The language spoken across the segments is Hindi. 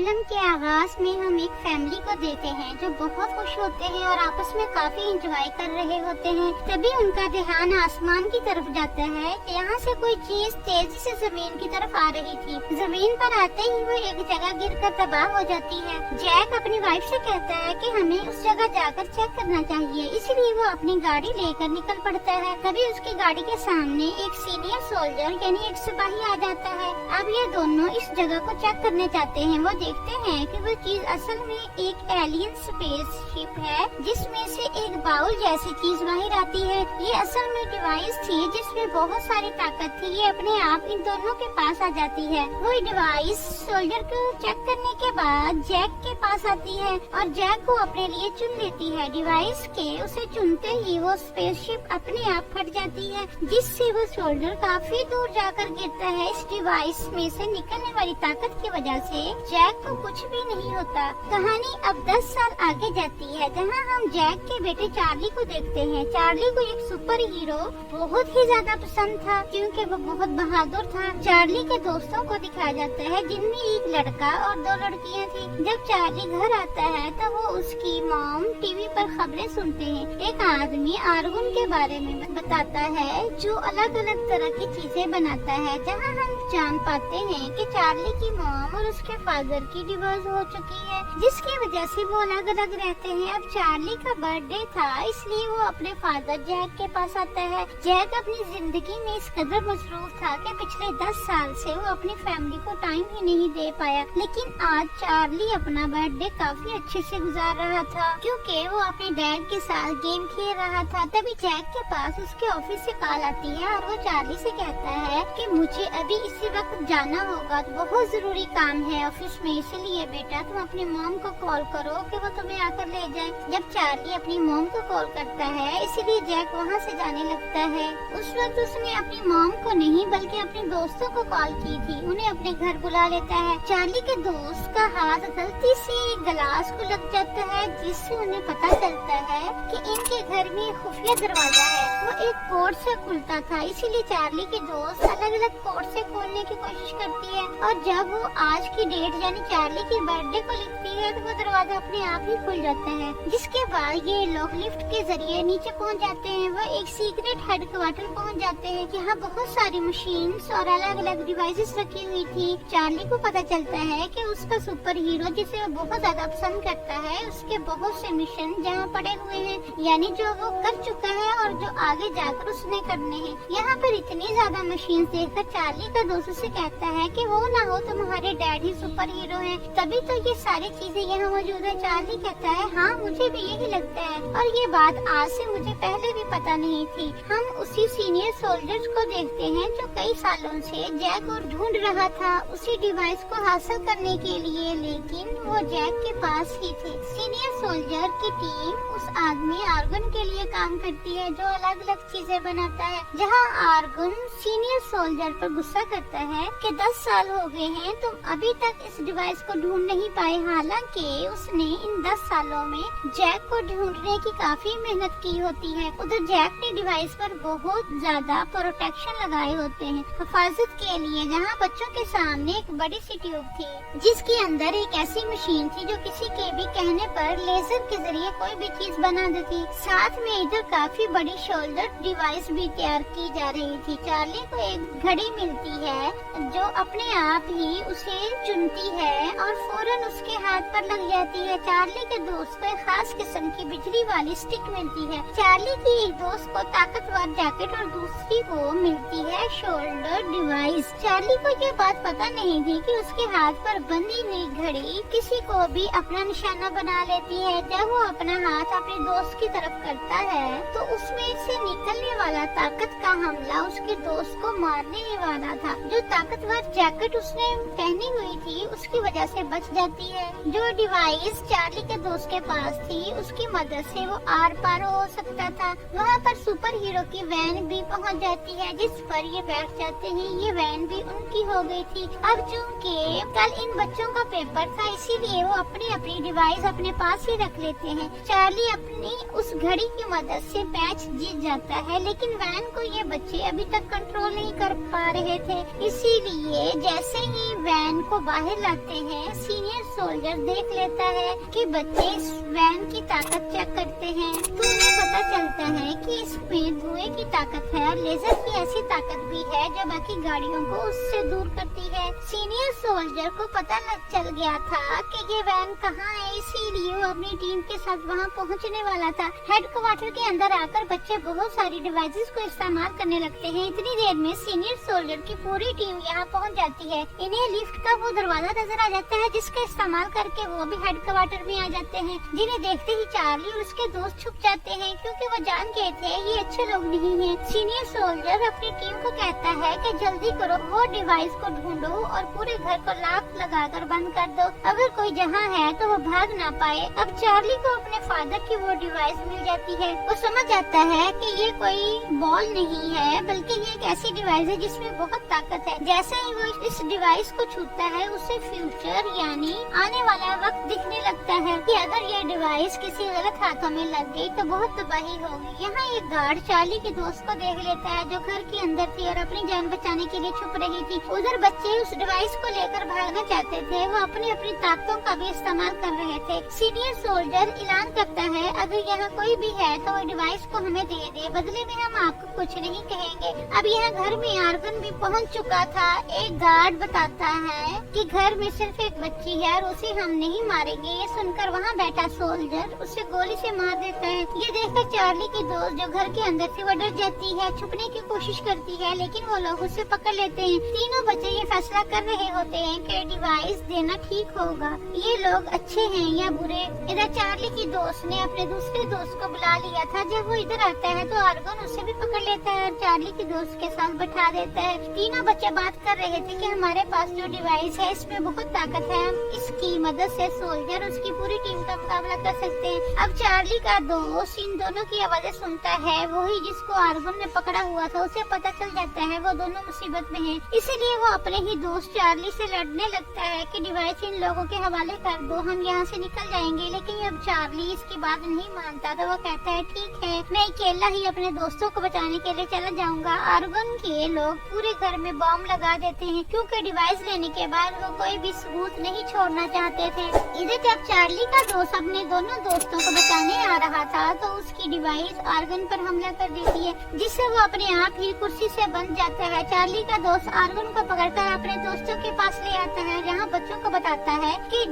फिल्म के आगाज में हम एक फैमिली को देते हैं जो बहुत खुश होते हैं और आपस में काफी एंजॉय कर रहे होते हैं। तभी उनका ध्यान आसमान की तरफ जाता है। यहाँ से कोई चीज तेजी से जमीन की तरफ आ रही थी। जमीन पर आते ही वो एक जगह गिरकर तबाह हो जाती है। जैक अपनी वाइफ से कहता है कि हमें उस जगह जाकर चेक करना चाहिए, इसलिए वो अपनी गाड़ी लेकर निकल पड़ता है। तभी उसकी गाड़ी के सामने एक सीनियर सोल्जर यानी एक सिपाही आ जाता है। अब ये दोनों इस जगह को चेक करने जाते हैं। वो देखते हैं कि वो चीज असल में एक एलियन स्पेसशिप है, जिसमें से एक बाउल जैसी चीज बाहर आती है। ये असल में डिवाइस थी जिसमें बहुत सारी ताकत थी। ये अपने आप इन दोनों के पास आ जाती है। वो डिवाइस सोल्जर को चेक करने के बाद जैक के पास आती है और जैक को अपने लिए चुन लेती है। डिवाइस के उसे चुनते ही वो स्पेसशिप अपने आप फट जाती है, जिससे वो सोल्जर काफी दूर जाकर गिरता है। इस डिवाइस में से निकलने वाली ताकत की वजह से जैक को कुछ भी नहीं होता। कहानी अब 10 साल आगे जाती है, जहां हम जैक के बेटे चार्ली को देखते हैं। चार्ली को एक सुपर हीरो बहुत ही ज्यादा पसंद था, क्योंकि वो बहुत बहादुर था। चार्ली के दोस्तों को दिखाया जाता है, जिनमें एक लड़का और 2 लड़कियां थी। जब चार्ली घर आता है तो वो उसकी मॉम टीवी पर खबरें सुनते हैं। एक आदमी आर्गन के बारे में बताता है जो अलग अलग तरह की चीजें बनाता है, जहाँ हम जान पाते हैं कि चार्ली की मॉम और उसके फादर की डिवोर्स हो चुकी है, जिसकी वजह से वो अलग अलग रहते हैं। अब चार्ली का बर्थडे था, इसलिए वो अपने फादर जैक के पास आता है। जैक अपनी जिंदगी में इस कदर मसरूफ था कि पिछले 10 साल से वो अपनी फैमिली को टाइम ही नहीं दे पाया। लेकिन आज चार्ली अपना बर्थडे काफी अच्छे से गुजार रहा था, क्योंकि वो अपने डैड के साथ गेम खेल रहा था। तभी जैक के पास उसके ऑफिस से कॉल आती है और वो चार्ली से कहता है कि मुझे अभी इसी वक्त जाना होगा, बहुत जरूरी काम है ऑफिस में, इसलिए बेटा तुम अपनी मॉम को कॉल करो कि वो तुम्हें आकर ले जाए। जब चार्ली अपनी मॉम को कॉल करता है, इसलिए जैक वहाँ से जाने लगता है। उस वक्त उसने अपनी मॉम को नहीं बल्कि अपने दोस्तों को कॉल की थी। उन्हें अपने घर बुला लेता है। चार्ली के दोस्त का हाथ गलती से गिलास को लग जाता है, जिससे उन्हें पता चलता है कि इनके घर में एक खुफिया दरवाजा है। वो एक कोड से खुलता था, इसीलिए चार्ली के दोस्त अलग अलग कोड से खोलने की कोशिश करती है। और जब वो आज की डेट यानी चार्ली की बर्थडे को लिखती है तो वो दरवाजा अपने आप ही खुल जाता है। जिसके बाद ये लोग लिफ्ट के जरिए नीचे पहुंच जाते हैं। वो एक सीक्रेट हेडक्वार्टर पहुंच जाते हैं, जहाँ बहुत सारी मशीन्स और अलग अलग डिवाइसेस रखी हुई थी। चार्ली को पता चलता है कि उसका सुपर हीरो, जिसे वो बहुत ज्यादा पसंद करता है, उसके बहुत से मिशन जहाँ पड़े हुए हैं, यानी जो वो कर चुका है और जो आगे जाकर उसने करने हैं। यहाँ पर इतनी ज्यादा मशीन देखकर चार्ली का दोस्त से कहता है कि वो ना हो तुम्हारे डैड ही सुपर हीरो हैं, तभी तो ये सारी चीजें यहाँ मौजूद है। चार्ली कहता है हाँ मुझे भी यही लगता है, और ये बात आज से मुझे पहले भी पता नहीं थी। हम उसी सीनियर सोल्जर को देखते हैं जो कई सालों से जैक को ढूंढ रहा था उसी डिवाइस को हासिल करने के लिए, लेकिन वो जैक के पास ही थे। सीनियर सोल्जर की टीम उस आदमी आर्गन के लिए काम करती है जो अलग अलग चीजें बनाता है। जहाँ आर्गन सीनियर सोल्जर पर गुस्सा करता है कि 10 साल हो गए हैं, तुम अभी तक इस डिवाइस को ढूंढ नहीं पाए। हालांकि उसने इन 10 सालों में जैक को ढूंढने की काफी मेहनत की होती है। उधर जैक ने डिवाइस पर बहुत ज्यादा प्रोटेक्शन लगाए होते हैं हिफाजत के लिए। जहाँ बच्चों के सामने एक बड़ी सी ट्यूब थी जिसके अंदर एक ऐसी मशीन थी जो किसी के भी कहने पर लेजर के जरिए कोई भी चीज बना देती। साथ में इधर काफी बड़ी शोल्डर डिवाइस भी तैयार की जा रही थी। चार्ली को एक घड़ी मिलती है जो अपने आप ही उसे चुनती है और फौरन उसके हाथ पर लग जाती है। चार्ली के दोस्त को एक खास किस्म की बिजली वाली स्टिक मिलती है। चार्ली की एक दोस्त को ताकतवर जैकेट और दूसरी को मिलती है शोल्डर डिवाइस। चार्ली को ये बात पता नहीं थी कि उसके हाथ पर बंधी हुई घड़ी किसी को भी अपना निशाना बना लेती है। जब वो अपना हाथ अपने दोस्त की तरफ करता है तो उसमें से निकलने वाला ताकत का हमला उसके दोस्त को मारने ही वाला था। जो ताकतवर जैकेट उसने पहनी हुई थी उसकी वजह से बच जाती है। जो डिवाइस चार्ली के दोस्त के पास थी उसकी मदद से वो आर पार हो सकता था। वहाँ पर सुपर हीरो की वैन भी पहुँच जाती है, जिस पर ये बैठ जाते हैं। ये वैन भी उनकी हो गई थी। अब चूँकि कल इन बच्चों का पेपर था, इसीलिए वो अपनी अपनी डिवाइस अपने पास ही रख लेते हैं। चार्ली अपनी उस घड़ी की मदद से मैच जीत जाता है, लेकिन वैन को ये बच्चे अभी तक कंट्रोल नहीं कर पा रहे थे। इसीलिए जैसे ही वैन को बाहर लाते हैं, सीनियर सोल्जर देख लेता है कि बच्चे इस वैन की ताकत चेक करते हैं, तो उन्हें पता चलता है कि इसमें धुएं की ताकत है और लेजर की ऐसी ताकत भी है जो बाकी गाड़ियों को उससे दूर करती है। सीनियर सोल्जर को पता चल गया था कि ये वैन कहाँ है, इसीलिए वो अपनी टीम के साथ वहाँ पहुँचने वाला था। हेडक्वार्टर के अंदर आकर बच्चे बहुत सारी डिवाइसेस को इस्तेमाल करने लगते हैं। इतनी देर में सीनियर सोल्जर की पूरी टीम यहाँ पहुँच जाती है। इन्हें लिफ्ट का वो दरवाजा नजर आ जाता है जिसका इस्तेमाल करके वो भी हेडक्वार्टर में आ जाते हैं, जिन्हें देखते ही चार्ली और उसके दोस्त छुप जाते हैं क्योंकि वो जान गए थे ये अच्छे लोग नहीं हैं। सीनियर सोल्जर अपनी टीम को कहता है कि जल्दी करो, वो डिवाइस को ढूंढो और पूरे घर को लॉक लगाकर बंद कर दो, अगर कोई जहाँ है तो वो भाग ना पाए। अब चार्ली को अपने फादर की वो डिवाइस मिल जाती है। वो समझ जाता है कि ये कोई बॉल नहीं है बल्कि ये एक ऐसी डिवाइस है जिसमें बहुत ताकत है। जैसे ही वो इस डिवाइस को छूता है उसे फ्यूचर यानी आने वाला वक्त दिखने लगता है कि अगर ये डिवाइस किसी गलत हाथों में लग गई तो बहुत तबाही होगी। यहाँ एक गार्ड चार्ली के दोस्त को देख लेता है जो घर के अंदर थी और अपनी जान बचाने के लिए छुप रही थी। उधर बच्चे उस डिवाइस को लेकर भागना चाहते थे, वो अपनी अपनी ताकतों का भी इस्तेमाल कर रहे थे। सीनियर सोल्जर ऐलान करता है अगर यहाँ कोई भी है तो वो डिवाइस को हमें दे दे, बदले में हम आपको कुछ नहीं कहेंगे। अब यहाँ घर में आर्गन भी पहुँच चुका था। एक गार्ड बताता है कि घर में सिर्फ एक बच्ची है और उसे हम नहीं मारेंगे। ये सुनकर वहाँ बैठा सोल्जर उसे गोली से मार देता है। ये देखकर चार्ली की दोस्त जो घर के अंदर थी वो डर जाती है, छुपने की कोशिश करती है, लेकिन वो लोग उसे पकड़ लेते हैं। तीनों बच्चे ये फैसला कर रहे होते हैं कि डिवाइस देना ठीक होगा, ये लोग अच्छे हैं या बुरे। इधर चार्ली की दोस्त ने अपने दूसरे दोस्त को बुला लिया था। जब वो इधर आता है तो आर्गन उसे भी पकड़ लेता है और चार्ली की दोस्त के साथ बैठा देता है। तीनों बच्चे बात कर रहे थे कि हमारे पास जो डिवाइस है इसमें बहुत ताकत है, हम इसकी मदद से सोल्जर उसकी पूरी टीम का मुकाबला कर सकते हैं। अब चार्ली का दोस्त इन दोनों की आवाजें सुनता है, वही जिसको आर्गन ने पकड़ा हुआ था। उसे पता चल जाता है वो दोनों मुसीबत में हैं, इसीलिए वो अपने ही दोस्त चार्ली से लड़ने लगता है कि डिवाइस इन लोगों के हवाले कर दो, हम यहाँ से निकल जाएंगे। लेकिन अब चार्ली इसकी बात नहीं मानता तो वो कहता है ठीक है, मैं अकेला ही अपने दोस्तों को बचाने के लिए चला जाऊंगा। आर्गन के लोग पूरे घर में बॉम्ब लगा देते हैं क्योंकि डिवाइस लेने के बाद वो कोई भी सबूत नहीं छोड़ना चाहते थे। इधर जब चार्ली का दोस्त अपने दोनों दोस्तों को बचाने आ रहा था तो उसकी डिवाइस आर्गन पर हमला कर देती है, जिससे वो अपने आप ही कुर्सी से बंध जाता है। चार्ली का दोस्त आर्गन को पकड़कर अपने दोस्तों के पास ले आता है, जहाँ बच्चों को बताता है कि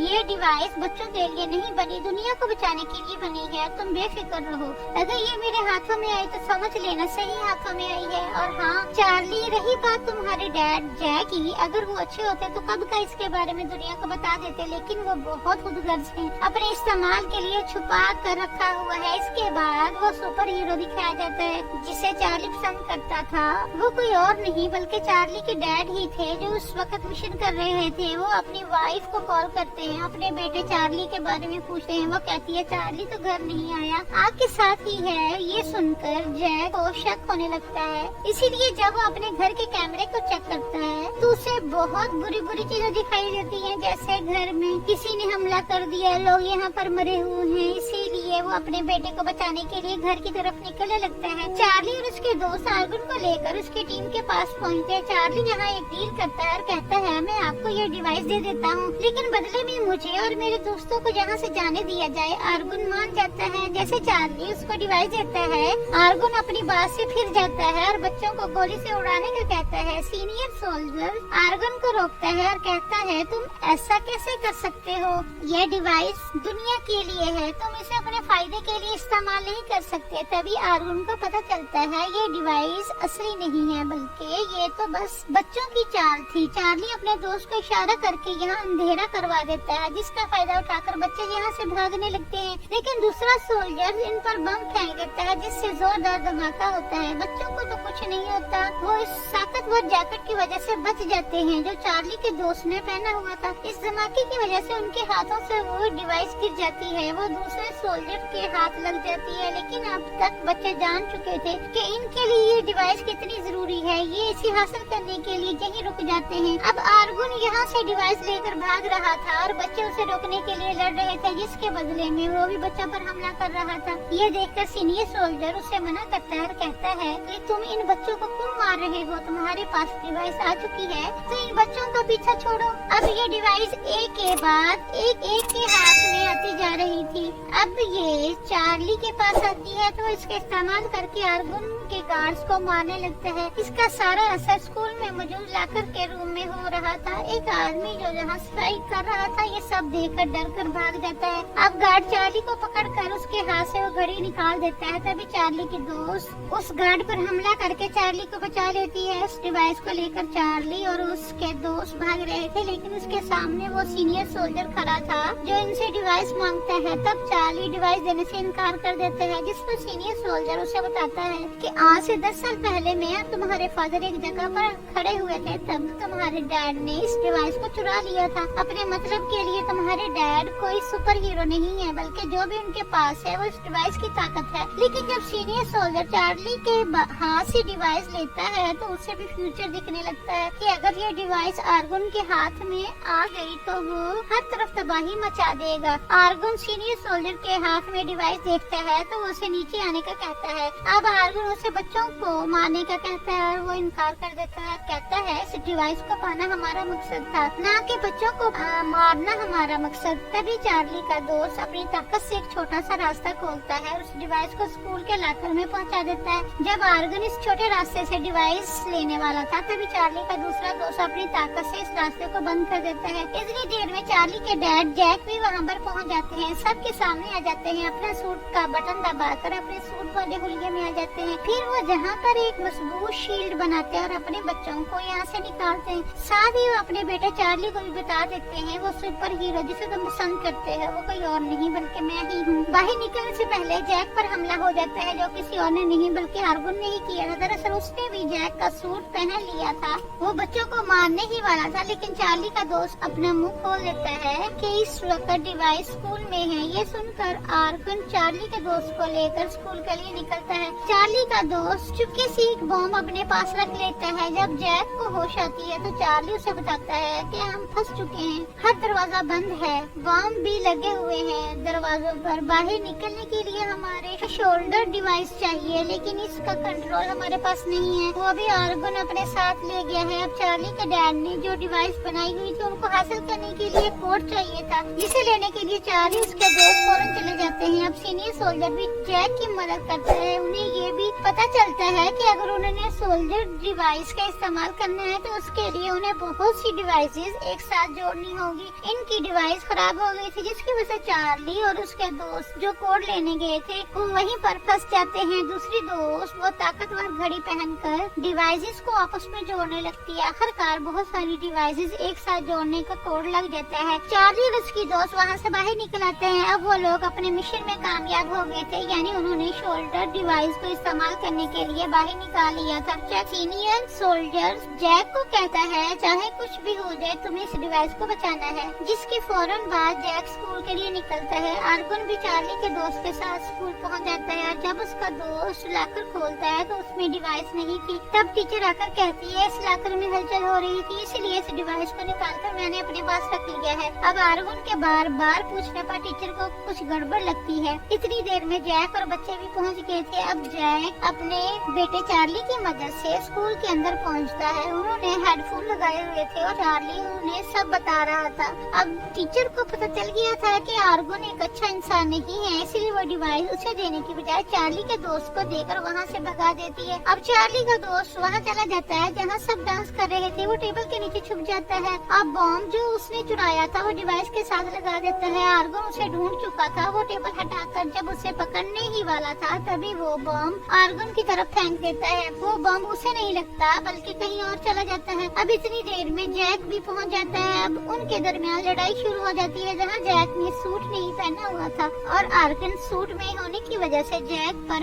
ये डिवाइस बच्चों के लिए नहीं बनी, दुनिया को बचाने के लिए बनी है, तुम बेफिक्र रहो। अगर ये मेरे हाथों में आई तो समझ लेना सही हाथों में आई है। और हाँ चार्ली, रही बात तुम्हारे डैड जैक की, अगर वो अच्छे होते तो कब का इसके बारे में दुनिया को बता देते, लेकिन वो बहुत खुदगर्ज हैं, अपने इस्तेमाल के लिए छुपा कर रखा हुआ है। इसके बाद वो सुपर हीरो दिखाया जाता है जिसे चार्ली पसंद करता था। वो कोई और नहीं बल्कि चार्ली के डैड ही थे जो उस वक्त मिशन कर रहे थे। वो अपनी वाइफ को कॉल करते हैं, अपने बेटे चार्ली के बारे में पूछते हैं। वो कहती है चार्ली तो घर नहीं आया, आपके साथ ही है। ये सुनकर जैक को शक होने लगता है, इसीलिए जब वो अपने घर के कैमरे को चेक करता है तो उसे बहुत बुरी बुरी चीजें दिखाई देती हैं, जैसे घर में किसी ने हमला कर दिया, लोग यहाँ पर मरे हुए हैं। इसीलिए वो अपने बेटे को बचाने के लिए घर की तरफ निकलने लगता है। चार्ली और उसके दोस्त आर्गन को लेकर उसकी टीम के पास पहुँचते हैं। चार्ली यहाँ एक डील करता है और कहता है मैं आपको ये डिवाइस दे देता हूँ, लेकिन बदले में मुझे और मेरे दोस्तों को यहाँ से जाने दिया जाए। आर्गन मान जाता है। जैसे चार्ली उसको डिवाइस देता है, आर्गन अपनी बात से फिर जाता है और बच्चों को गोली से उड़ाने का कहता है। सीनियर सोल्जर आर्गन को रोकता है और कहता है तुम ऐसा कैसे कर सकते हो, यह डिवाइस दुनिया के लिए है, तुम इसे अपने फायदे के लिए इस्तेमाल नहीं कर सकते। तभी आर्गन को पता चलता है ये डिवाइस असली नहीं है बल्कि ये तो बस बच्चों की चाल थी। चार्ली अपने दोस्त को इशारा करके यहाँ अंधेरा करवा देता है, जिसका फायदा उठाकर बच्चे यहाँ से भागने लगते हैं। लेकिन दूसरा सोल्जर इन पर बम फेंक देता है जिससे जोरदार धमाका होता है। बच्चों को तो कुछ नहीं होता, वो इस ताकतवर जैकेट की वजह से बच जाते हैं जो चार्ली के दोस्त ने पहना हुआ था। इस धमाके की वजह से उनके हाथों से वो डिवाइस गिर जाती है, वो दूसरे सोल्जर के हाथ लग जाती है। लेकिन अब तक बच्चे जान चुके थे कि इनके लिए ये डिवाइस कितनी जरूरी है, ये इसे हासिल करने के लिए यहीं रुक जाते हैं। अब आर्गुन यहाँ से डिवाइस लेकर भाग रहा था और बच्चे उसे रोकने के लिए लड़ रहे थे, जिसके बदले में वो भी बच्चा पर हमला कर रहा था। ये देखकर सीनियर सोल्जर उसे मना करता है और कहता है कि तुम इन बच्चों को क्यों मार रहे हो, तुम्हारे पास डिवाइस आ चुकी है तो इन बच्चों का पीछा छोड़ो। अब ये डिवाइस एक के बाद एक के हाथ में आती जा रही थी। अब ये चार्ली के पास आती है तो इसका इस्तेमाल करके आर्गुन के गार्ड्स को मारने लगता है। इसका सारा असर स्कूल में मौजूद लॉकर के रूम में हो रहा था। एक आदमी जो जहाँ स्ट्राइक कर रहा था ये सब देखकर डर कर भाग जाता है। अब गार्ड चार्ली को पकड़कर उसके हाथ से वो घड़ी निकाल देता है। तभी चार्ली की दोस्त उस गार्ड पर हमला करके चार्ली को बचा लेती है। उस डिवाइस को लेकर चार्ली और उसके दोस्त भाग रहे थे, लेकिन उसके सामने वो सीनियर सोल्जर खड़ा था जो इनसे डिवाइस मांगता है। तब चार्ली डिवाइस देने से इनकार कर देते हैं, जिस पर सीनियर सोल्जर उसे बताता है कि आज से 10 साल पहले मैं और तुम्हारे फादर एक जगह पर खड़े हुए थे, तब तुम्हारे डैड ने इस डिवाइस को चुरा लिया था अपने मतलब के लिए। तुम्हारे डैड कोई सुपर हीरो नहीं है, बल्कि जो भी उनके पास है वो इस डिवाइस की ताकत है। लेकिन जब सीनियर सोल्जर चार्ली के हाथ से डिवाइस लेता है तो उसे भी फ्यूचर दिखने लगता है कि अगर ये डिवाइस आर्गुन के हाथ में आ गई तो वो हर तरफ तबाही मचा देगा। आर्गुन सीनियर सोल्जर के हाथ में डिवाइस देखता है तो वो उसे नीचे आने का कहता है। अब आर्गुन उसे बच्चों को मारने का कहता है और वो इनकार कर देता है। कहता है इस डिवाइस को पाना हमारा मकसद था, न कि बच्चों को मारना हमारा मकसद। तभी चार्ली का दोस्त अपनी ताकत से एक छोटा सा रास्ता खोलता है और उस डिवाइस को स्कूल के लॉकर में पहुंचा देता है। जब आर्गन इस छोटे रास्ते से डिवाइस लेने वाला था तभी चार्ली का दूसरा दोस्त अपनी ताकत से इस रास्ते को बंद कर देता है। इतनी देर में चार्ली के डैड जैक भी वहाँ पर पहुँच जाते हैं। सबके सामने आ जाते हैं, अपना सूट का बटन दबाकर अपने सूट वाले हुलिये में आ जाते हैं। फिर वो जहाँ पर एक मजबूत शील्ड बनाते हैं और अपने बच्चों को यहाँ से निकालते हैं। साथ ही वो अपने बेटे चार्ली को भी बता देते हैं वो सुपर हीरो जिसे तुम पसंद करते हैं वो कोई और नहीं बल्कि मैं ही हूँ। बाहर निकलने से पहले जैक पर हमला हो जाता है, जो किसी और ने नहीं बल्कि आर्गुन ने ही किया था। दरअसल उसने भी जैक का सूट पहन लिया था। वो बच्चों को मारने ही वाला था, लेकिन चार्ली का दोस्त अपना मुंह खोल देता है कि इस वक्त डिवाइस स्कूल में है। ये सुनकर आर्गुन चार्ली के दोस्त को लेकर स्कूल के लिए निकलता है। चार्ली का दोस्त चुपके से एक बॉम्ब अपने पास रख लेता है। जब जैक को होश आती है तो चार्ली उसे बताता है कि हम फंस चुके हैं, हर दरवाजा बंद है, बॉम्ब भी लगे हुए हैं दरवाजों पर। बाहर निकलने के लिए हमारे शोल्डर डिवाइस चाहिए, लेकिन इसका कंट्रोल हमारे पास नहीं है। वो भी आर्गन अपने साथ ले गया है। अब चार्ली के डैड ने जो डिवाइस बनाई हुई थी उनको हासिल करने के लिए कोड चाहिए था, जिसे लेने के लिए चार्ली उसके दोस्त फौरन चले जाते हैं। अब सीनियर सोल्जर भी जैक की मदद करता है। उन्हें ये भी पता चलता है कि अगर उन्होंने सोल्जर डिवाइस का इस्तेमाल करना है तो उसके लिए उन्हें बहुत सी डिवाइसेस एक साथ जोड़नी होगी। इनकी डिवाइस खराब हो गई थी, जिसकी वजह से चार्ली और उसके दोस्त जो कोड लेने गए थे वो वहीं पर फंस जाते हैं। दूसरी दोस्त वो ताकतवर घड़ी पहनकर डिवाइसेस को आपस में जोड़ने लगती है। आखिरकार बहुत सारी डिवाइसेस एक साथ जोड़ने का कोड लग जाता है। चार्ली और उसकी दोस्त वहाँ से बाहर निकल आते हैं। अब वो लोग अपने मिशन में कामयाब हो गए थे, यानी उन्होंने शोल्डर डिवाइस को इस्तेमाल करने के लिए बाहर निकाल लिया था। सीनियर सोल्जर जैक को कहता है चाहे कुछ भी हो जाए तुम्हें इस डिवाइस को बचाना है, जिसके फौरन बाद जैक स्कूल के लिए निकलता है। आर्गुन भी चार्ली के दोस्त के साथ स्कूल पहुंच जाता है। जब उसका दोस्त लॉकर खोलता है तो उसमें डिवाइस नहीं थी। तब टीचर आकर कहती है इस लॉकर में हलचल हो रही थी, इसलिए इस डिवाइस को निकालकर मैंने अपने पास रख लिया है। अब आर्गुन के बार बार पूछने पर टीचर को कुछ गड़बड़ लगती है। इतनी देर में जैक और बच्चे भी पहुँच गए थे। अब जैक अपने बेटे चार्ली की मदद से स्कूल के अंदर पहुँचता है। उन्होंने हेडफोन लगाए हुए थे और चार्ली उन्हें सब बता रहा था। अब टीचर को पता चल गया था कि आर्गुन एक अच्छा इंसान नहीं है, इसलिए वो डिवाइस उसे देने की बजाय चार्ली के दोस्त को देकर वहाँ से भगा देती है। अब चार्ली का दोस्त वहाँ चला जाता है जहाँ सब डांस कर रहे थे। वो टेबल के नीचे छुप जाता है। अब बॉम्ब जो उसने चुराया था वो डिवाइस के साथ लगा देता है। आर्गुन उसे ढूंढ चुका था, वो टेबल हटाकर जब उसे पकड़ने ही वाला था तभी वो बॉम्ब आर्गन की तरफ फेंक देता है। वो बॉम्ब उसे नहीं लगता बल्कि कहीं और चला जाता है। अब इतनी देर में जैक भी पहुंच जाता है। अब उनके दरमियान लड़ाई शुरू हो जाती है, जहां जैक ने सूट नहीं पहना हुआ था और आर्गन सूट में होने की वजह से जैक पर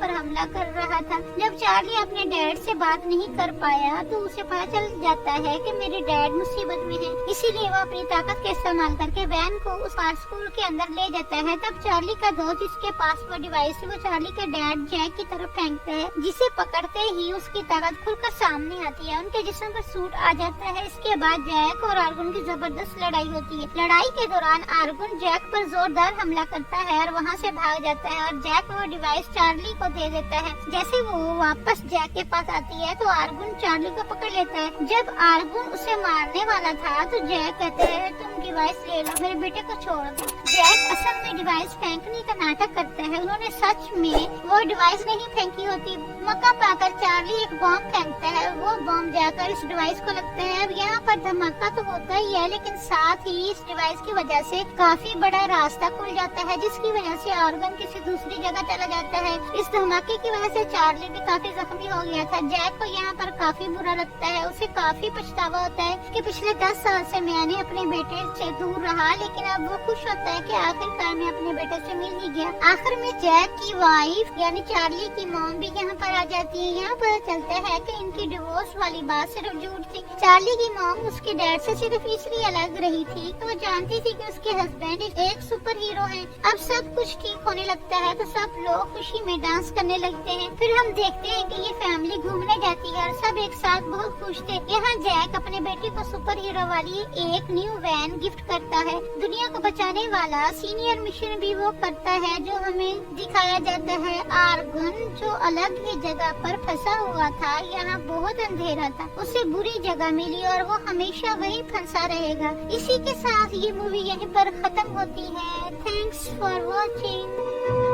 हमला कर रहा था। जब चार्ली अपने डैड से बात नहीं कर पाया तो उसे पता चल जाता है कि मेरे डैड मुसीबत में है, इसीलिए वो अपनी ताकत का इस्तेमाल करके वैन को उस स्कूल के अंदर ले जाता है। तब चार्ली का दोस्त जिसके पास वो डिवाइस है, वो चार्ली का डैड जैक की तरफ फेंकता है, जिसे पकड़ते ही उसकी ताकत खुलकर सामने आती है। उनके जिस्म पर सूट आ जाता है। इसके बाद जैक और आर्गन की जबरदस्त लड़ाई होती है। लड़ाई के दौरान आर्गन जैक पर जोरदार हमला करता है और वहाँ से भाग जाता है और जैक वो डिवाइस चार्ली को दे देता है। जैसे वो वापस जैक के पास आती है तो आर्गन चार्ली को पकड़ लेता है। जब आर्गन उसे मारने वाला था तो जैक कहते हैं तुम डिवाइस ले लो, मेरे बेटे को छोड़ दो। जैक असल में डिवाइस फेंकने का नाटक करता है। उन्होंने सच में वो डिवाइस नहीं फेंकी होती। मौका पाकर चार्ली एक बॉम्ब फेंकता है। वो बॉम्ब जाकर इस डिवाइस को लगता है। अब यहाँ पर धमाका तो होता ही है, लेकिन साथ ही इस डिवाइस की वजह से काफी बड़ा रास्ता खुल जाता है, जिसकी वजह से ऑर्गन किसी दूसरी जगह चला जाता है। इस धमाके की वजह से चार्ली भी काफी जख्मी हो गया था। जैक को यहाँ पर काफी बुरा लगता है। उसे काफी पछतावा होता है कि पिछले 10 साल से मैंने अपने बेटे से दूर रहा, लेकिन अब वो खुश होता है कि आखिरकार मैं अपने बेटे से मिल ही गया। आखिर में जैक की वाइफ यानी चार्ली की मॉम भी यहाँ पर आ जाती है। यहाँ पता चलता है कि इनकी डिवोर्स वाली बात सिर्फ झूठ थी। चार्ली की मॉम उसके डैड से सिर्फ इसलिए अलग रही थी कि वो जानती थी कि उसके हस्बैंड एक सुपर हीरो है। अब सब कुछ ठीक होने लगता है तो सब लोग खुशी में डांस करने लगते हैं। फिर हम देखते हैं कि ये फैमिली घूमने जाती है और सब एक साथ बहुत खुश थे। यहाँ जैक अपने बेटे को सुपर हीरो वाली एक न्यू वैन गिफ्ट करता है। दुनिया को बचाने वाला सीनियर मिशन भी वो करता है जो हमें दिखाया जाता है। आर्गन जो अलग ही जगह पर फंसा हुआ था, यहाँ बहुत अंधेरा था, उसे बुरी जगह मिली और वो हमेशा वहीं फंसा रहेगा। इसी के साथ ये मूवी यहीं पर खत्म होती है। Thanks for watching.